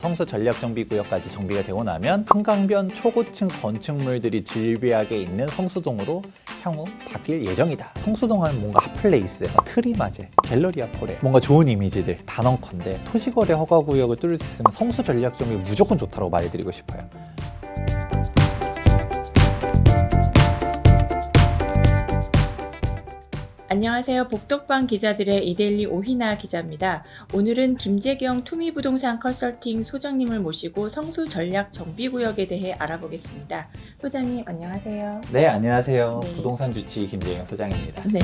성수 전략정비구역까지 정비가 되고 나면 한강변 초고층 건축물들이 즐비하게 있는 성수동으로 향후 바뀔 예정이다. 성수동 하면 뭔가 핫플레이스, 트리마제, 갤러리아 포레, 뭔가 좋은 이미지들 단언컨대 토지거래 허가구역을 뚫을 수 있으면 성수 전략정비 무조건 좋다고 말해드리고 싶어요. 안녕하세요. 복덕방 기자들의 이데일리 오희나 기자입니다. 오늘은 김재경 투미부동산 컨설팅 소장님을 모시고 성수 전략 정비구역에 대해 알아보겠습니다. 소장님 안녕하세요. 네, 안녕하세요. 네. 부동산 주치 김재경 소장입니다. 네.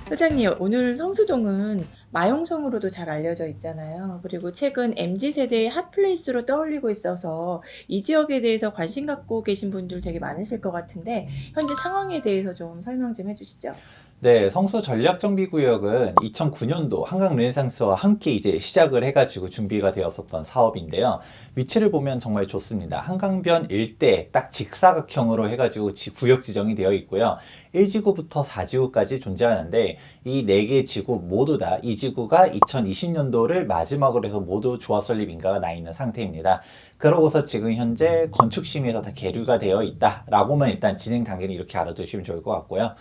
소장님, 오늘 성수동은 마용성으로도 잘 알려져 있잖아요. 그리고 최근 MZ세대의 핫플레이스로 떠올리고 있어서 이 지역에 대해서 관심 갖고 계신 분들 되게 많으실 것 같은데 현재 상황에 대해서 좀 설명 좀 해주시죠. 네, 성수 전략정비구역은 2009년도 한강 르네상스와 함께 이제 시작을 해가지고 준비가 되었었던 사업인데요. 위치를 보면 정말 좋습니다. 한강변 일대 딱 직사각형으로 해가지고 구역 지정이 되어 있고요. 1지구부터 4지구까지 존재하는데 이 4개 지구 모두 다 이 지구가 2020년도를 마지막으로 해서 모두 조합 설립 인가가 나 있는 상태입니다. 그러고서 지금 현재 건축심의에서 다 계류가 되어 있다라고만 일단 진행 단계는 이렇게 알아두시면 좋을 것 같고요.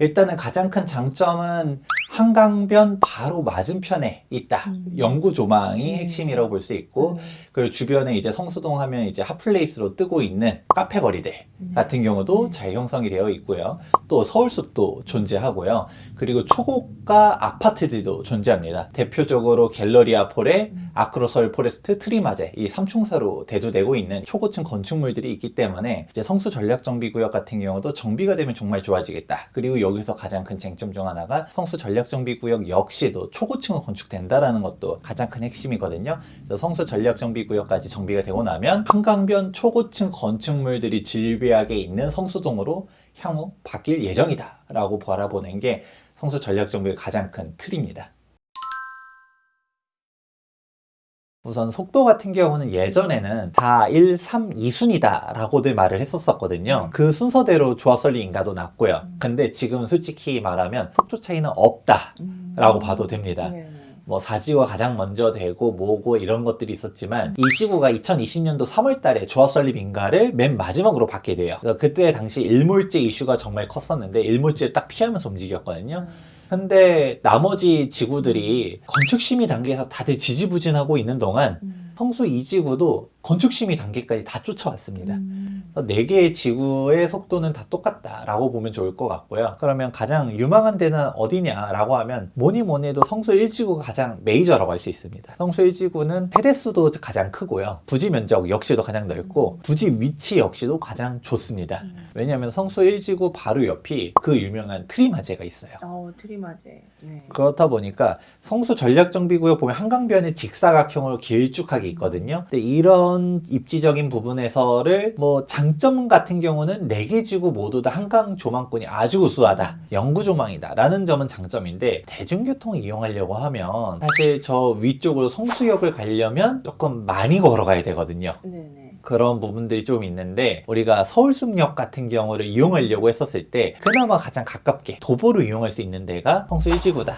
일단은 가장 큰 장점은 한강변 바로 맞은편에 있다. 영구 조망이 핵심이라고 볼 수 있고, 그리고 주변에 이제 성수동 하면 이제 핫플레이스로 뜨고 있는 카페 거리들 같은 경우도 잘 형성이 되어 있고요. 또 서울숲도 존재하고요. 그리고 초고가 아파트들도 존재합니다. 대표적으로 갤러리아 폴에 아크로설 포레스트, 트리마제 이 삼총사로 대두되고 있는 초고층 건축물들이 있기 때문에 이제 성수 전략정비구역 같은 경우도 정비가 되면 정말 좋아지겠다. 그리고 여기서 가장 큰 쟁점 중 하나가 성수 전략정비구역 역시도 초고층으로 건축된다라는 것도 가장 큰 핵심이거든요. 그래서 성수 전략정비구역까지 정비가 되고 나면 한강변 초고층 건축물들이 즐비하게 있는 성수동으로 향후 바뀔 예정이다 라고 바라보는 게 성수 전략정비의 가장 큰 틀입니다. 우선 속도 같은 경우는 예전에는 4, 1, 3, 2순위다 라고들 말을 했었거든요. 그 순서대로 조합 설립 인가도 났고요. 근데 지금 솔직히 말하면 속도 차이는 없다 라고 봐도 됩니다. 뭐 4지구가 가장 먼저 되고 뭐고 이런 것들이 있었지만 이 지구가 2020년도 3월 달에 조합 설립 인가를 맨 마지막으로 받게 돼요. 그래서 그때 당시 일몰제 이슈가 정말 컸었는데 일몰제를 딱 피하면서 움직였거든요. 근데 나머지 지구들이 건축심의 단계에서 다들 지지부진하고 있는 동안 성수 2지구도 건축심의 단계까지 다 쫓아왔습니다. 4개의 지구의 속도는 다 똑같다라고 보면 좋을 것 같고요. 그러면 가장 유망한 데는 어디냐라고 하면 뭐니 해도 성수 1지구가 가장 메이저라고 할 수 있습니다. 성수 1지구는 세대수도 가장 크고요. 부지 면적 역시도 가장 넓고 부지 위치 역시도 가장 좋습니다. 왜냐하면 성수 1지구 바로 옆이 그 유명한 트리마제가 있어요. 트리마제. 네. 그렇다 보니까 성수 전략정비구역 보면 한강변에 직사각형으로 길쭉하게 있거든요. 근데 이런 입지적인 부분에서를 뭐 장점 같은 경우는 4개 지구 모두 다 한강 조망권이 아주 우수하다. 영구 조망이다. 라는 점은 장점인데 대중교통을 이용하려고 하면 사실 저 위쪽으로 성수역을 가려면 조금 많이 걸어가야 되거든요. 네네. 그런 부분들이 좀 있는데 우리가 서울숲역 같은 경우를 이용하려고 했었을 때 그나마 가장 가깝게 도보로 이용할 수 있는 데가 성수 1지구다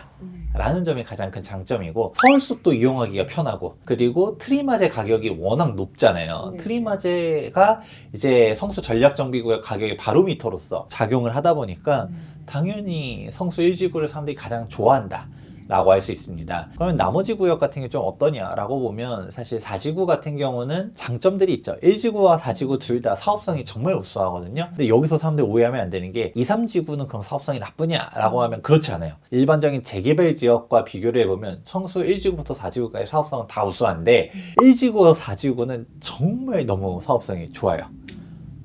라는 점이 가장 큰 장점이고 서울숲도 이용하기가 편하고 그리고 트리마제 가격이 워낙 높잖아요. 트리마제가 이제 성수 전략정비구역 가격의 바로미터로서 작용을 하다 보니까 당연히 성수 1지구를 사람들이 가장 좋아한다 라고 할 수 있습니다. 그러면 나머지 구역 같은 게 좀 어떠냐라고 보면 사실 4지구 같은 경우는 장점들이 있죠. 1지구와 4지구 둘 다 사업성이 정말 우수하거든요. 근데 여기서 사람들이 오해하면 안 되는 게 2, 3지구는 그럼 사업성이 나쁘냐라고 하면 그렇지 않아요. 일반적인 재개발 지역과 비교를 해보면 성수 1지구부터 4지구까지 사업성은 다 우수한데 1지구와 4지구는 정말 너무 사업성이 좋아요.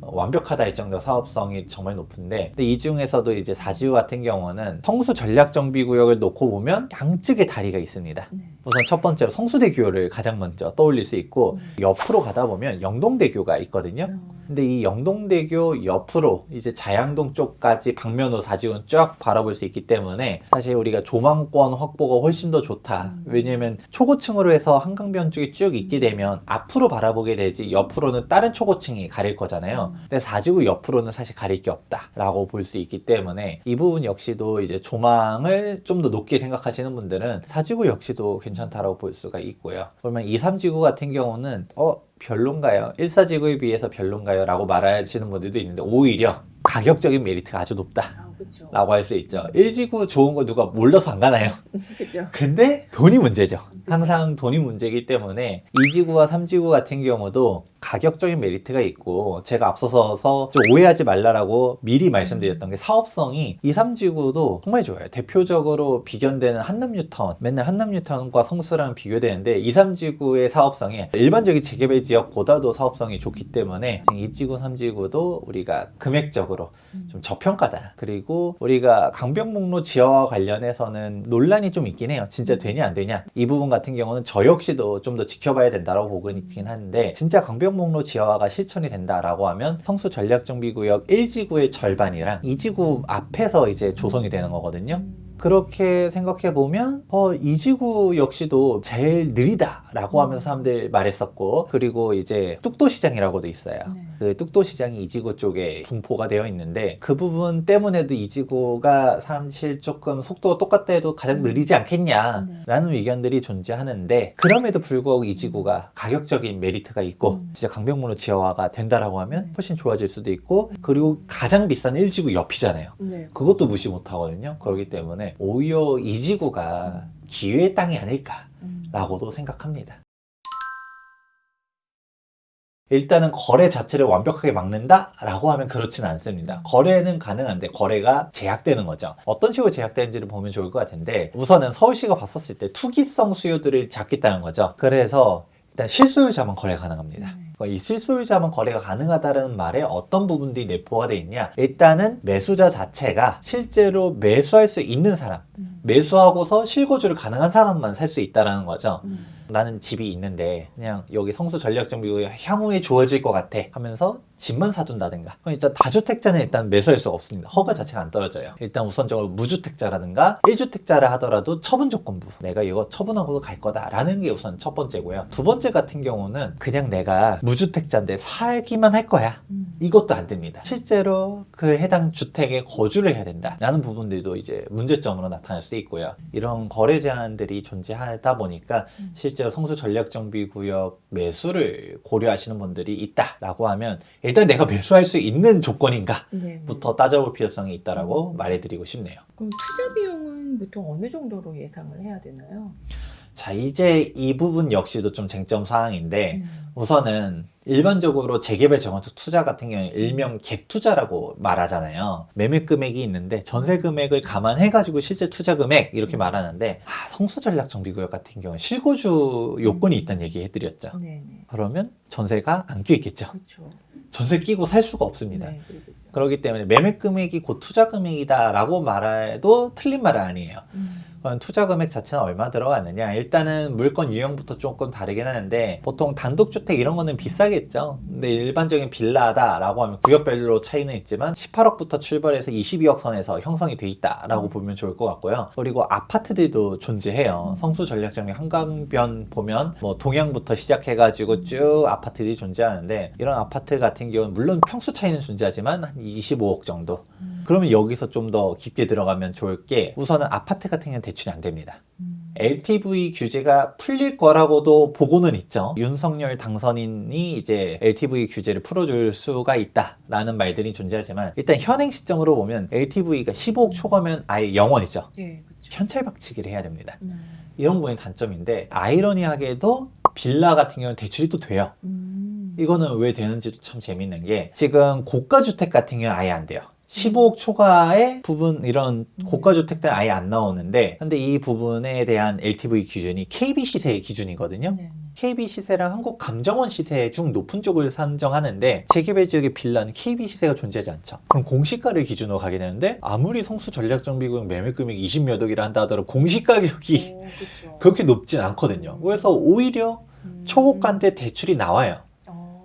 완벽하다 할 정도 사업성이 정말 높은데 근데 이 중에서도 이제 4지구 같은 경우는 성수 전략정비구역을 놓고 보면 양측에 다리가 있습니다. 우선 첫 번째로 성수대교를 가장 먼저 떠올릴 수 있고 옆으로 가다 보면 영동대교가 있거든요. 근데 이 영동대교 옆으로 이제 자양동 쪽까지 방면으로 사직은 쫙 바라볼 수 있기 때문에 사실 우리가 조망권 확보가 훨씬 더 좋다. 왜냐면 초고층으로 해서 한강변 쪽이 쭉 있게 되면 앞으로 바라보게 되지 옆으로는 다른 초고층이 가릴 거잖아요. 근데 사지구 옆으로는 사실 가릴 게 없다라고 볼 수 있기 때문에 이 부분 역시도 이제 조망을 좀 더 높게 생각하시는 분들은 사지구 역시도 괜찮다라고 볼 수가 있고요. 그러면 2, 3지구 같은 경우는 별론가요? 1, 4지구에 비해서 별론가요? 라고 말하시는 분들도 있는데 오히려 가격적인 메리트가 아주 높다 그렇죠. 라고 할 수 있죠. 1지구 좋은 거 누가 몰라서 안 가나요? 그죠. 근데 돈이 문제죠. 항상 돈이 문제이기 때문에 2지구와 3지구 같은 경우도 가격적인 메리트가 있고 제가 앞서서 좀 오해하지 말라라고 미리 말씀드렸던 게 사업성이 2, 3지구도 정말 좋아요. 대표적으로 비견되는 한남뉴타운, 맨날 한남뉴타운과 성수랑 비교되는데 2, 3지구의 사업성이 일반적인 재개발 지역보다도 사업성이 좋기 때문에 2지구, 3지구도 우리가 금액적으로 좀 저평가다. 그리고 우리가 강변북로 지하와 관련해서는 논란이 좀 있긴 해요. 진짜 되냐 안 되냐. 이 부분 같은 경우는 저 역시도 좀 더 지켜봐야 된다고 보고 있긴 한데 진짜 강변북로 지하화가 실천이 된다라고 하면 성수 전략정비구역 1지구의 절반이랑 2지구 앞에서 이제 조성이 되는 거거든요. 그렇게 생각해 보면 2지구 역시도 제일 느리다라고 하면서 사람들 말했었고 그리고 이제 뚝도시장이라고도 있어요. 그 뚝도시장이 2지구 쪽에 분포가 되어 있는데 그 부분 때문에도 2지구가 사실 조금 속도가 똑같다 해도 가장 느리지 않겠냐라는 의견들이 존재하는데 그럼에도 불구하고 2지구가 가격적인 메리트가 있고 진짜 강변북로 지하화가 된다라고 하면 훨씬 좋아질 수도 있고 그리고 가장 비싼 1지구 옆이잖아요. 그것도 무시 못 하거든요. 그렇기 때문에 오히려 2지구가 기회의 땅이 아닐까라고도 생각합니다. 일단은 거래 자체를 완벽하게 막는다라고 하면 그렇지는 않습니다. 거래는 가능한데 거래가 제약되는 거죠. 어떤 식으로 제약되는지를 보면 좋을 것 같은데 우선은 서울시가 봤었을 때 투기성 수요들을 잡겠다는 거죠. 그래서 일단 실소유자만 거래가 가능합니다. 이 실소유자만 거래가 가능하다는 말에 어떤 부분들이 내포가 되어 있냐. 일단은 매수자 자체가 실제로 매수할 수 있는 사람, 매수하고서 실거주를 가능한 사람만 살 수 있다는 거죠. 나는 집이 있는데 그냥 여기 성수 전략정비구역 향후에 좋아질 것 같아 하면서 집만 사둔다든가 그럼 일단 다주택자는 일단 매수할 수가 없습니다. 허가 자체가 안 떨어져요. 일단 우선적으로 무주택자라든가 1주택자라 하더라도 처분 조건부 내가 이거 처분하고도 갈 거다 라는 게 우선 첫 번째고요. 두 번째 같은 경우는 그냥 내가 무주택자인데 살기만 할 거야 이것도 안 됩니다. 실제로 그 해당 주택에 거주를 해야 된다 라는 부분들도 이제 문제점으로 나타날 수 있고요. 이런 거래 제한들이 존재하다 보니까 실제로 성수 전략정비구역 매수를 고려하시는 분들이 있다라고 하면 일단 내가 매수할 수 있는 조건인가부터 따져볼 필요성이 있다라고 말해드리고 싶네요. 그럼 투자 비용은 보통 어느 정도로 예상을 해야 되나요? 자, 이제 이 부분 역시도 좀 쟁점 사항인데 우선은 일반적으로 재개발 재건축 투자 같은 경우에 일명 갭 투자라고 말하잖아요. 매매 금액이 있는데 전세 금액을 감안해가지고 실제 투자 금액 이렇게 말하는데 성수 전략정비구역 같은 경우는 실거주 요건이 있다는 얘기 해드렸죠. 그러면 전세가 안 껴 있겠죠. 그렇죠. 전세 끼고 살 수가 없습니다. 네, 그러겠죠. 그렇기 때문에 매매 금액이 곧 투자 금액이다라고 말해도 틀린 말은 아니에요. 투자 금액 자체는 얼마 들어가느냐 일단은 물건 유형부터 조금 다르긴 하는데 보통 단독주택 이런 거는 비싸겠죠. 근데 일반적인 빌라다 라고 하면 구역별로 차이는 있지만 18억부터 출발해서 22억 선에서 형성이 돼 있다 라고 보면 좋을 것 같고요. 그리고 아파트들도 존재해요. 성수 전략정비 한강변 보면 뭐 동양부터 시작해가지고 쭉 아파트들이 존재하는데 이런 아파트 같은 경우는 물론 평수 차이는 존재하지만 한 25억 정도. 그러면 여기서 좀 더 깊게 들어가면 좋을 게 우선은 아파트 같은 경우는 대출이 안 됩니다. LTV 규제가 풀릴 거라고도 보고는 있죠. 윤석열 당선인이 이제 LTV 규제를 풀어줄 수가 있다라는 말들이 존재하지만 일단 현행 시점으로 보면 LTV가 15억 초과면 아예 0원이죠. 네, 그렇죠. 현찰박치기를 해야 됩니다. 이런 부분이 단점인데 아이러니하게도 빌라 같은 경우는 대출이 또 돼요. 이거는 왜 되는지도 참 재밌는 게 지금 고가주택 같은 경우는 아예 안 돼요. 15억 초과의 부분 이런 고가주택들은 아예 안 나오는데 근데 이 부분에 대한 LTV 기준이 KB 시세의 기준이거든요. KB 시세랑 한국감정원 시세 중 높은 쪽을 산정하는데 재개발 지역의 빌라는 KB 시세가 존재하지 않죠. 그럼 공시가를 기준으로 가게 되는데 아무리 성수 전략정비구역 매매금액이 20몇 억이라 한다 하더라도 공시가격이 그렇게 높진 않거든요. 그래서 오히려 초고가인데 대출이 나와요.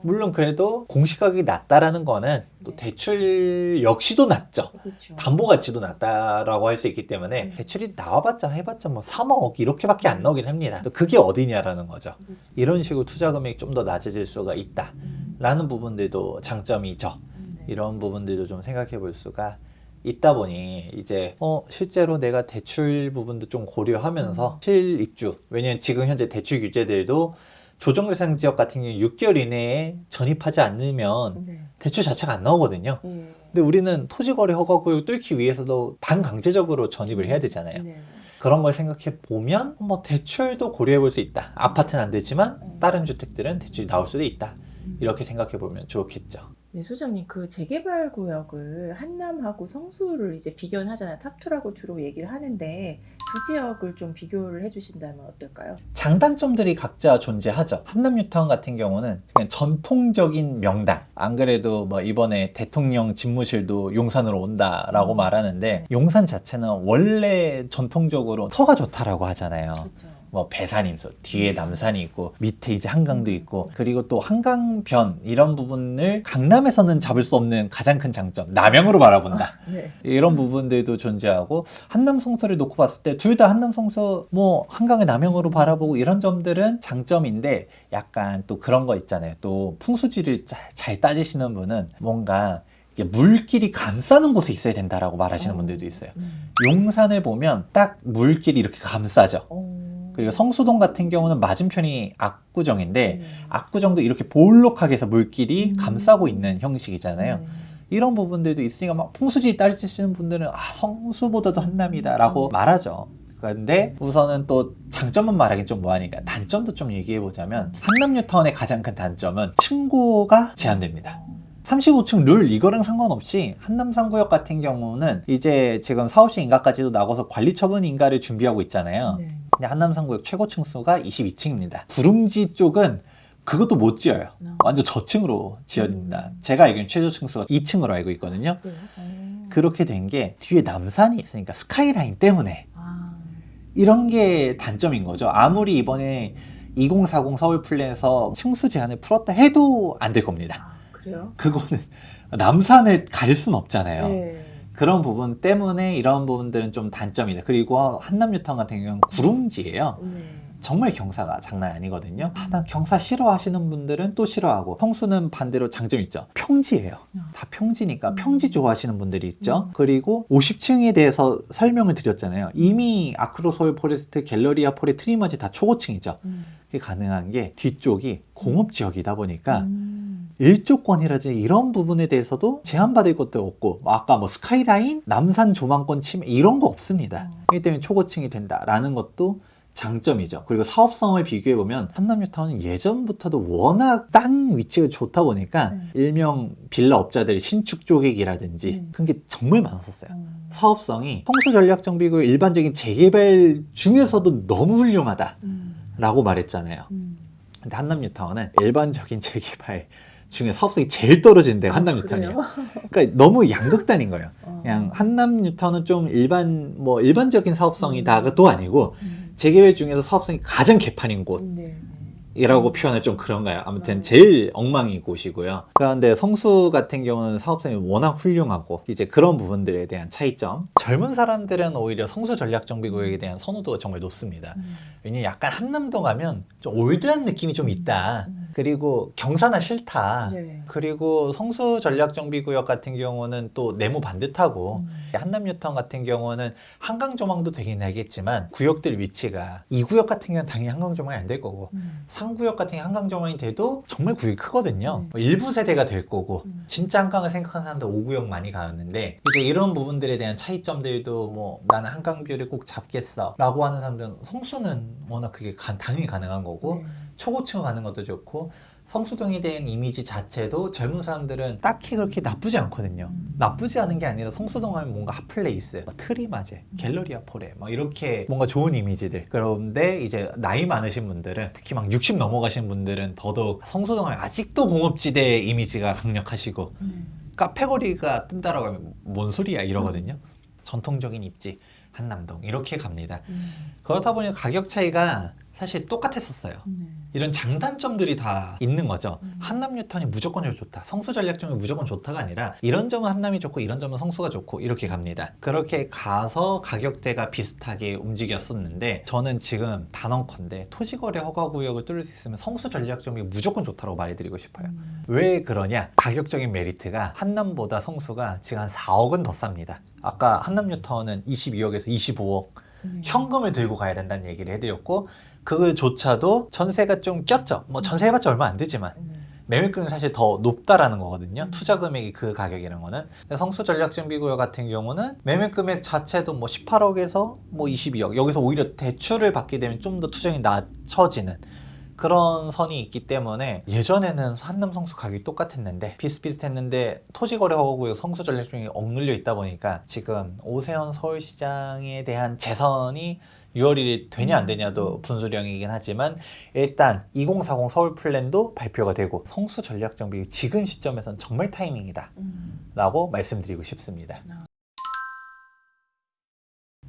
물론 그래도 공시가격이 낮다라는 거는 또 네. 대출 역시도 낮죠. 그렇죠. 담보 가치도 낮다라고 할 수 있기 때문에 대출이 나와봤자 해봤자 뭐 3억 이렇게밖에 안 나오긴 합니다. 또 그게 어디냐라는 거죠. 그렇죠. 이런 식으로 투자 금액이 좀 더 낮아질 수가 있다라는 부분들도 장점이죠. 네. 이런 부분들도 좀 생각해 볼 수가 있다 보니 이제 실제로 내가 대출 부분도 좀 고려하면서 실입주, 왜냐면 지금 현재 대출 규제들도 조정대상 지역 같은 경우 6개월 이내에 전입하지 않으면 네. 대출 자체가 안 나오거든요. 예. 근데 우리는 토지거래 허가구역 뚫기 위해서도 반강제적으로 전입을 해야 되잖아요. 네. 그런 걸 생각해 보면 뭐 대출도 고려해 볼 수 있다. 아파트는 안 되지만 다른 주택들은 대출이 나올 수도 있다. 이렇게 생각해 보면 좋겠죠. 네, 소장님, 그 재개발 구역을 한남하고 성수를 이제 비교는 하잖아요. 탑2라고 주로 얘기를 하는데 두 지역을 좀 비교를 해주신다면 어떨까요? 장단점들이 각자 존재하죠. 한남뉴타운 같은 경우는 그냥 전통적인 명당. 안 그래도 뭐 이번에 대통령 집무실도 용산으로 온다라고 말하는데 용산 자체는 원래 전통적으로 터가 좋다라고 하잖아요. 그렇죠. 뭐 배산이 있어, 뒤에 남산이 있고 밑에 이제 한강도 있고, 그리고 또 한강변 이런 부분을 강남에서는 잡을 수 없는 가장 큰 장점, 남향으로 바라본다. 네. 이런 부분들도 존재하고, 한남 성수를 놓고 봤을 때 둘 다 한남 성수 뭐 한강을 남향으로 바라보고 이런 점들은 장점인데, 약간 또 그런 거 있잖아요. 또 풍수지를 잘 따지시는 분은 뭔가 이게 물길이 감싸는 곳에 있어야 된다라고 말하시는 분들도 있어요. 용산을 보면 딱 물길이 이렇게 감싸죠. 그리고 성수동 같은 경우는 맞은편이 압구정인데 압구정도 이렇게 볼록하게 해서 물길이 감싸고 있는 형식이잖아요. 이런 부분들도 있으니까 막 풍수지 따지시는 분들은 성수보다도 한남이다 라고 말하죠. 그런데 우선은 또 장점은 말하긴 좀 뭐하니까 단점도 좀 얘기해 보자면, 한남뉴타운의 가장 큰 단점은 층고가 제한됩니다. 35층 룰 이거랑 상관없이 한남상구역 같은 경우는 이제 지금 사업시 인가까지도 나가서 관리처분 인가를 준비하고 있잖아요. 네. 근데 한남상구역 최고 층수가 22층입니다. 구릉지 쪽은 그것도 못 지어요. 완전 저층으로 지어집니다. 제가 알기로는 최저 층수가 2층으로 알고 있거든요. 그렇게 된 게 뒤에 남산이 있으니까 스카이라인 때문에 이런 게 단점인 거죠. 아무리 이번에 2040 서울 플랜에서 층수 제한을 풀었다 해도 안 될 겁니다. 그래요? 그거는 남산을 가릴 수는 없잖아요. 네. 그런 부분 때문에 이런 부분들은 좀 단점이다. 그리고 한남뉴타운 같은 경우는 구릉지예요. 네. 정말 경사가 장난 아니거든요. 난 경사 싫어하시는 분들은 또 싫어하고, 성수는 반대로 장점이 있죠. 평지예요. 다 평지니까 평지 좋아하시는 분들이 있죠. 그리고 50층에 대해서 설명을 드렸잖아요. 이미 아크로 서울 포레스트, 갤러리아 포레, 트리머지 다 초고층이죠. 그게 가능한 게 뒤쪽이 공업지역이다 보니까 일조권이라든지 이런 부분에 대해서도 제한받을 것도 없고, 아까 뭐 스카이라인, 남산 조망권 침해 이런 거 없습니다. 그렇기 때문에 초고층이 된다라는 것도 장점이죠. 그리고 사업성을 비교해보면 한남뉴타운은 예전부터도 워낙 땅 위치가 좋다 보니까 일명 빌라 업자들의 신축 쪼개기라든지 그런 게 정말 많았었어요. 사업성이 성수전략정비구의 일반적인 재개발 중에서도 너무 훌륭하다 라고 말했잖아요. 근데 한남뉴타운은 일반적인 재개발 중에 사업성이 제일 떨어지는 데가 한남뉴타운이에요. 그러니까 너무 양극단인 거예요. 그냥 한남뉴타운은 좀 일반적인 사업성이다도 아니고 재개발 중에서 사업성이 가장 개판인 곳이라고 표현을 좀 그런가요? 아무튼 제일 엉망인 곳이고요. 그런데 성수 같은 경우는 사업성이 워낙 훌륭하고, 이제 그런 부분들에 대한 차이점. 젊은 사람들은 오히려 성수 전략정비구역에 대한 선호도가 정말 높습니다. 왜냐면 약간 한남동 가면 좀 올드한 느낌이 좀 있다. 그리고 경사나 싫다. 네. 그리고 성수 전략정비구역 같은 경우는 또 네모 반듯하고, 한남뉴타운 같은 경우는 한강조망도 되긴 하겠지만 구역들 위치가, 2구역 같은 경우는 당연히 한강조망이 안 될 거고, 3구역 같은 경우 한강조망이 돼도 정말 구역이 크거든요. 뭐 일부 세대가 될 거고, 진짜 한강을 생각하는 사람들 5구역 많이 가는데, 이제 이런 부분들에 대한 차이점들도 뭐 나는 한강뷰를 꼭 잡겠어 라고 하는 사람들은 성수는 워낙 그게 당연히 가능한 거고, 초고층 가는 것도 좋고, 성수동에 대한 이미지 자체도 젊은 사람들은 딱히 그렇게 나쁘지 않거든요. 나쁘지 않은 게 아니라 성수동 하면 뭔가 핫플레이스, 트리마제, 갤러리아 포레 막 이렇게 뭔가 좋은 이미지들. 그런데 이제 나이 많으신 분들은, 특히 막 60 넘어가신 분들은 더더욱 성수동 하면 아직도 공업지대 이미지가 강력하시고, 카페거리가 뜬다라고 하면 뭔 소리야 이러거든요. 전통적인 입지 한남동 이렇게 갑니다. 그렇다 보니 가격 차이가 사실 똑같았었어요. 네. 이런 장단점들이 다 있는 거죠. 음. 한남 뉴턴이 무조건 좋다. 성수 전략점이 무조건 좋다가 아니라 이런 점은 한남이 좋고 이런 점은 성수가 좋고 이렇게 갑니다. 그렇게 가서 가격대가 비슷하게 움직였었는데 저는 지금 단언컨대 토지거래 허가구역을 뚫을 수 있으면 성수 전략점이 무조건 좋다고 말해드리고 싶어요. 왜 그러냐? 가격적인 메리트가 한남보다 성수가 지금 한 4억은 더 쌉니다. 아까 한남 뉴턴은 22억에서 25억 현금을 들고 가야 된다는 얘기를 해드렸고 그조차도 전세가 좀 꼈죠. 뭐 전세 해봤자 얼마 안 되지만 매매금은 사실 더 높다라는 거거든요. 투자 금액이 그 가격이라는 거는. 근데 성수 전략정비구역 같은 경우는 매매 금액 자체도 뭐 18억에서 뭐 22억 여기서 오히려 대출을 받게 되면 좀 더 투자금이 낮춰지는 그런 선이 있기 때문에 예전에는 한남 성수 가격이 똑같았는데 비슷비슷했는데 토지거래 허가구역 성수 전략정비 억눌려 있다 보니까 지금 오세훈 서울시장에 대한 재선이 6월 1일 되냐 안 되냐도 분수령이긴 하지만 일단 2040 서울 플랜도 발표가 되고 성수 전략정비 지금 시점에선 정말 타이밍이다 라고 말씀드리고 싶습니다.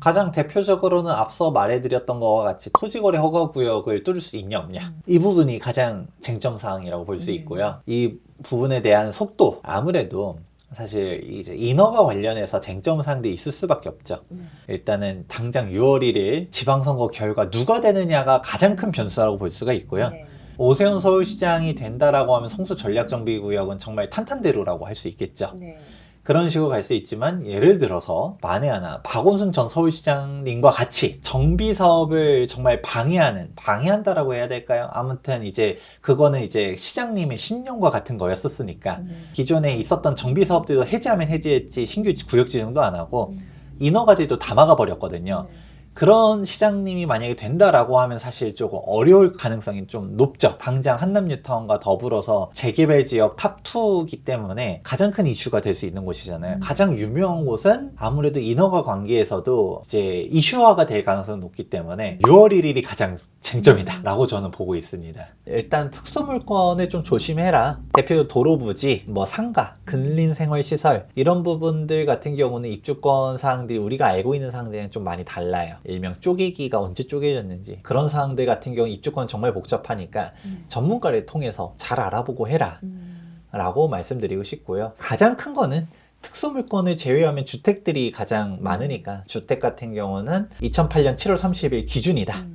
가장 대표적으로는 앞서 말해드렸던 것과 같이 토지거래 허가구역을 뚫을 수 있냐 없냐 이 부분이 가장 쟁점사항이라고 볼 수 있고요. 이 부분에 대한 속도 아무래도 사실 이제 인허가 관련해서 쟁점사항들이 있을 수밖에 없죠. 일단은 당장 6월 1일 지방선거 결과 누가 되느냐가 가장 큰 변수라고 볼 수가 있고요. 오세훈 서울시장이 된다라고 하면 성수 전략정비구역은 정말 탄탄대로라고 할 수 있겠죠. 그런 식으로 갈 수 있지만 예를 들어서 만에 하나 박원순 전 서울시장님과 같이 정비 사업을 정말 방해한다라고 해야 될까요? 아무튼 이제 그거는 이제 시장님의 신념과 같은 거였었으니까 기존에 있었던 정비 사업들도 해지하면 해지했지 신규 구역 지정도 안 하고 인허가들도 다 막아버렸거든요. 그런 시장님이 만약에 된다라고 하면 사실 조금 어려울 가능성이 좀 높죠. 당장 한남 뉴타운과 더불어서 재개발 지역 탑2이기 때문에 가장 큰 이슈가 될 수 있는 곳이잖아요. 가장 유명한 곳은 아무래도 인허가 관계에서도 이제 이슈화가 될 가능성이 높기 때문에 6월 1일이 가장 쟁점이다 라고 저는 보고 있습니다. 일단 특수물건을 좀 조심해라. 대표적으로 도로부지, 뭐 상가, 근린생활시설 이런 부분들 같은 경우는 입주권 사항들이 우리가 알고 있는 사항들이랑 좀 많이 달라요. 일명 쪼개기가 언제 쪼개졌는지 그런 사항들 같은 경우 입주권 정말 복잡하니까 전문가를 통해서 잘 알아보고 해라 라고 말씀드리고 싶고요. 가장 큰 거는 특수물건을 제외하면 주택들이 가장 많으니까 주택 같은 경우는 2008년 7월 30일 기준이다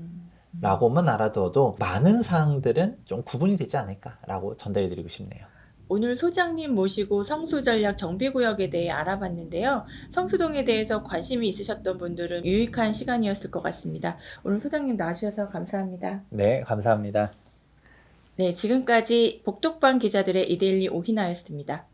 라고만 알아둬도 많은 사항들은 좀 구분이 되지 않을까 라고 전달해 드리고 싶네요. 오늘 소장님 모시고 성수전략 정비구역에 대해 알아봤는데요. 성수동에 대해서 관심이 있으셨던 분들은 유익한 시간이었을 것 같습니다. 오늘 소장님 나와주셔서 감사합니다. 네, 감사합니다. 네, 지금까지 복덕방 기자들의 이데일리 오희나였습니다.